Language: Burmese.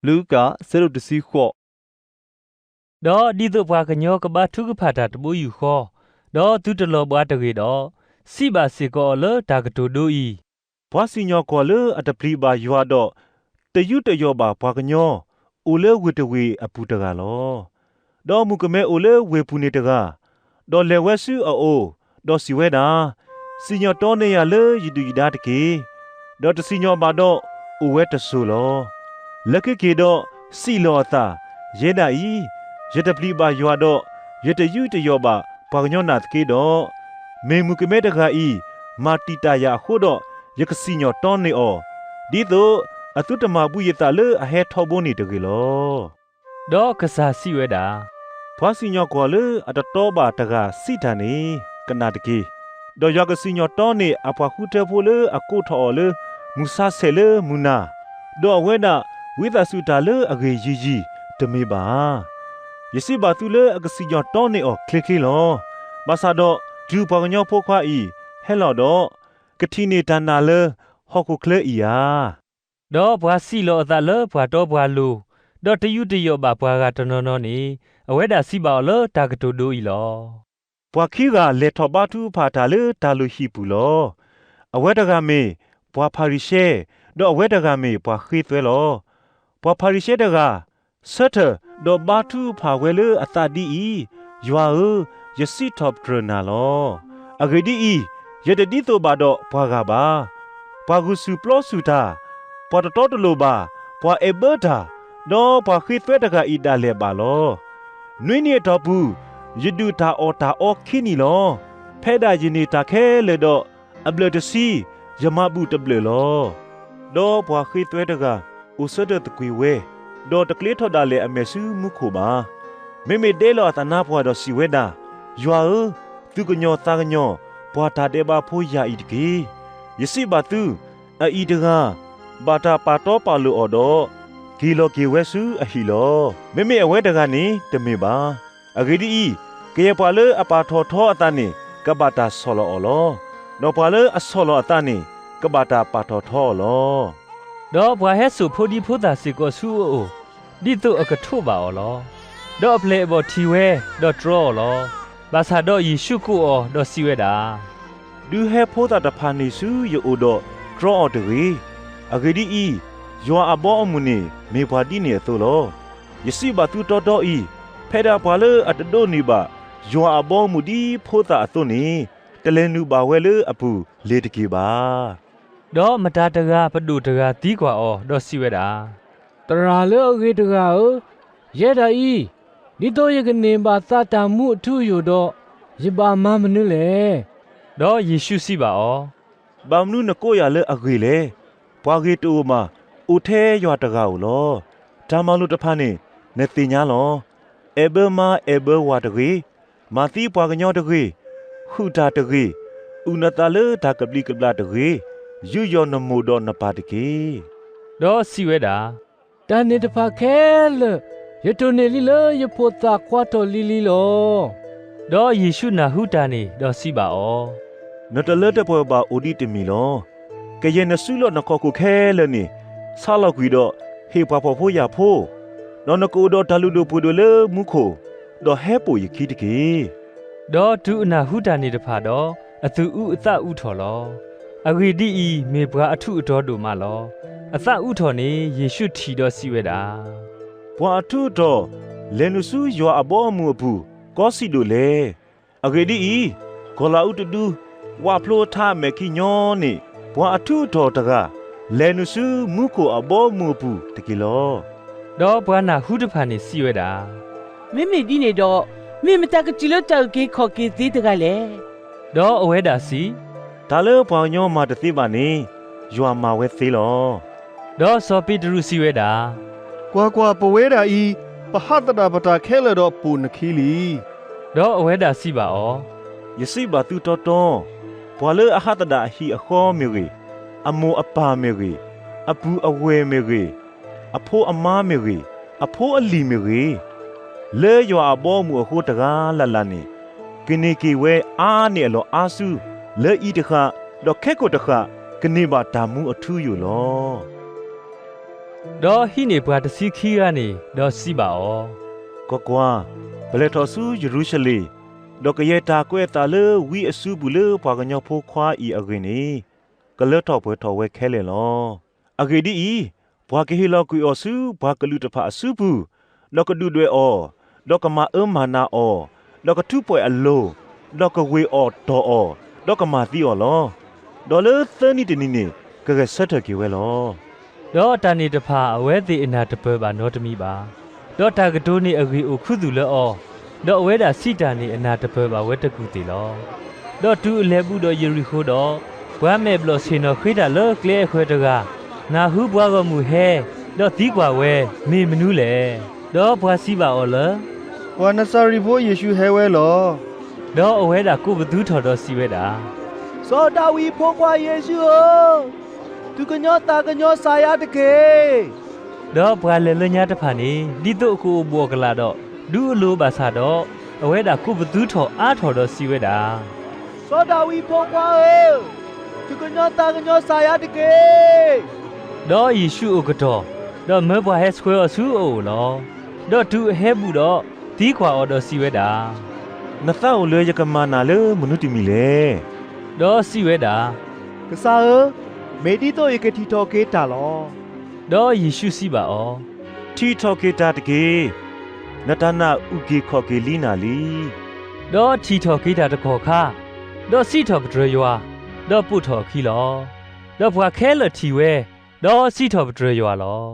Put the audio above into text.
လူကစရုတ်တစီခော့တော့ဒီတို့ဘွားကညောကဘာထုကဖာတာတပူယူခောတော့သူတလောဘွားတကေတော့စီပါစီကောလဒါကတူဒူဤဘွားစီညောကောလအတပလီပါယွာတော့တယုတယောပါဘွားကညောအိုလေဝတဝေအပူတကလောတော့မူကမဲအိုလေဝေပူနေတကတော့လေဝဲစုအိုတော့စီဝဲတာစီညောတောနေရလေယီတူယီဒါတကေတော့တစီညောပါတော့အိုဝဲတဆူလောလက်ကကေတော့စီလောတာရဲဒါဤရတပလီပါယွာတော့ရတယုတယောပါဘွားကညောနာတကေတော့မေမူကမဲတကဤမာတီတာယာဟိုတော့ယကစီညောတောနေအောဒီတော့အတုတမဘူးရတလေအဟဲထောဘုန်နေတကေလောတော့ကစားစီဝဲတာဘွားစီညောကောလေအတတော်ပါတကစီတန်နေကနာတကေတော့ယကစီညောတောနေအဖွာခုတဲဖိုလေအကုထောလေမူဆာဆဲလေမူနာတော့ဝဲနာဝိသစုတာလေအဂေကြီးကြီးတမေပါယစီဘာသူလေအကစီညောတောနေအောခလခလီလောဘာသာတော့ဂျူပကညောဖိုခွာဤဟဲလော်တော့ကတိနေတနာလေဟောက်ခုခလေဤယာတော့ဘွားစီလောအသာလေဘွားတော့ဘွားလူတော့တယူတယောပါဘွားကတနော်နော်နေအဝဲတာစီပါလေဒါကတူဒူဤလောဘွားခီကလေထောပါတူဖာတာလေတာလူဟီပူလောအဝဲတကမေဘွားဖာရီရှဲတော့အဝဲတကမေဘွားခီသွဲလောဘွားဖာရီရှဲတကဆတ်တော့ဘာတူဖာဝဲလေအတာဒီဤယွာယစီထော့ပထနာလောအဂေဒီဤယတဒီတိုဘာတော့ဘွားကပါဘွားဂုစုပလောစုတာဘွားတော်တလိုပါဘွားအေဘတာတော့ဘွားခီသွဲတကဤဒါလေပါလောနွိနေတော့ဘူးယဒူတာအောခီနီလောဖဲဒါယင်းနေတာခဲလေတော့အဘလတစီယမဘူးတဘလလောတော့ဘွားခီသွဲတကဥစဒတကွေဝဲတော့တကလေးထော်ဒါလေအမေစုမှုခုပါမေမေဒဲလောတနာဘွားတော့စီဝဲတာယွာသူကညောတာကညောဘွားတာတဲ့ပါဖိုးရဤတကေယစီပါသူအီတကဘာတာပါတော့ပါလို့အော်တော့ဂီလိုဂီဝဲစုအဟီလောမေမေအဝဲတကနေတမေပါအဂေဒီကေပါလေအပါထောထောအတန်နေကဘာတာဆောလောအော်လောနော်ပါလေအဆောလောအတန်နေကဘာတာပါထောထောလောတော့ဘွားဟဲဆူဖိုဒီဖိုတာစီကိုဆူအိုဒီတို့အကထုပါအော်လောတော့ပလေဘော်တီဝဲတော့ဒရောလောဘာသာတော့ယေရှုကိုအော်တော့စီဝဲတာဒူဟဲဖိုတာတဖာနေစုယိုတော့ဒရောအော်တဝေအဂေဒီယွာအဘောအမှုနေမေဘွာဒီနေသို့လောယစီဘသူတော်တော်ဤဖဲဒါဘွာလေအတဒိုနေပါယွာအဘောမှုဒီဖိုတာအသွနေတလဲနူပါဝဲလေအပူလေတကေပါတော့မတာတကားပဒုတကားတီးကွာအော်တော့စီဝဲတာတရာလေအဂေတကာရဲဒါဤဒီတော့ရကနေပါသတာမှုအထုယူတော့ရပါမမနုလေတော့ယေရှုစီပါအော်ဘာမနုနကိုရလေအဂေလေဘွာဂေတူမာဦးထဲရွာတကားလောဒါမလို့တဖာနေနေတင်ညာလောအေဘမာအေဘဝါတကေမာတိပွားကညောတကေဟူတာတကေဥနတလေဒါကပလီကပလာတကေယူယောနမိုဒောနပါတကေတော့စီဝဲတာတန်နေတဖာခဲလရတုန်နေလီလရဖို့တာခွားတော်လီလီလောတော့ယေရှုနာဟုတာနေတော့စီပါအောနတလေတပွဲပါအိုဒီတမီလောကယေနဆုလောနခောကိုခဲလနေဆာလောက်ကွီတော့ဟေပါဖို့ဖို့ရဖို့နော်နကိုတော့တလူတို့ပူတို့လေမူခိုတော့ဟဲပူရခီတကေတော့ဒုအနာဟုတာနေတဖာတော့အသူဥအသဥထော်လောအဂေဒီဤမေဘွာအထုအတော်တို့မလောအသဥထော်နေယေရှုထီတော့စီဝဲတာဘွာအထုတော့လေနုစုယောအဘောမှုဘူးကောစီတို့လေအဂေဒီဤဂေါလာဥတတူဝါဖလိုထားမေခိညောနေဘွာအထုတော်တကလဲနုစုမုကိုအဘောမှုဘူးတကီလောတော့ဘွာနာဟုတဖာနေစီဝဲတာမိမိဒီနေတော့မိမတကကြည့်လို့တောက်ကေခေါ်ကေသေးတကလေတော့အဝဲတာစီဒါလေဘောင်ညောမှာတသိပါနေယွာမှာဝဲသေးလောတော့စောပိတရုစီဝဲတာကွာပဝဲတာဤပဟတတာပတာခဲလတော့ပူနခီလီတော့အဝဲတာစီပါအောယစီဘာသူတော်တော်ဘွာလေအဟတတာဟီအခေါ်မြေကြီးအမိုအပါမြေကြီးအပူအဝဲမြေကြီးအဖိုးအမားမြေကြီးအဖိုးအလီမြေကြီးလေယွာဘောမှုအခုတကားလလနေကိနေကီဝဲအားနေလောအာစုလေဤတခါတော့ခက်ကိုတခါကနေပါဓာမှုအထူးယူလော ดอฮิเนบวาตสิคีกานีดอสิบาอ๋อ ก็กว่าเบลทอสูเยรูชาเล็มดอกเยตาเกวตาเลวีอสูบุเลพากะญอโพควาอีอะเกนีกะเลทอเปทอเวแคเลลออะเกดีอีบวากะฮิลอกุยอสูบวากะลุตะพะอสูบุดอกกะดูด้วยออดอกกะมามานาออดอกกะทุป่วยอะโลดอกกะเวออดออดอกกะมาติออลอดอเลเธอนี่ตนี่นี่กะกะซัตตะเกเวลอ ดอตานีตะพาอเวติอนาตะเปบานอตมีบาดอตากะโตนีอกีโอคุตุเลออดอเวดาสิตานีอนาตะเปบาเวตะกุติลอดอตูเลบุดอเยริโคดอบวาเมบลอซินอခိดาเลเคลခွဲတကနာဟုဘွားကမှုဟဲดอตีกว่าเวเมมนูเลดอบวาစီပါအော်လ ဝါနဆာရီဖိုးယေရှုဟဲဝဲလော ดออเวดาကိုဘသူထော်ดอစီဝဲတာ စောဒဝီဖိုးကွာယေရှုသူကညောတာကညောစာရတကေ ดอบวาเลลญาตะဖာနေဒီတုကိုဘောကလာတော့ဒူအလိုပါစာတော့အဝဲတာကိုဘသူထော်အားထော်တော့စီဝဲတာ စောဒဝီဖိုးကွာသူကညောတာကညောစာရတကေ ดอယေရှုအကတော့ดอမဲဘွားဟဲစခွဲဆူအိုလောดอဒူဟဲဘူးတော့ဒီကွာအော်တော့စီဝဲတာ นาตาโอเลยกะมานาเลมนุติมีเล ดอစီဝဲတာ ကစားမေဒီတိုယေကတီတိုကေတာလော ดอယေရှုစီပါအော် ทีทอเกตาตะเกนาตานาอุเกขอเกลีนาลี ดอทีထော်ကိတာတခေါ်ခါดอစီထော်ပဒရယွာดอပုထော်ခီလောดอบွားခဲလတီဝဲดอစီထော်ပဒရယွာလော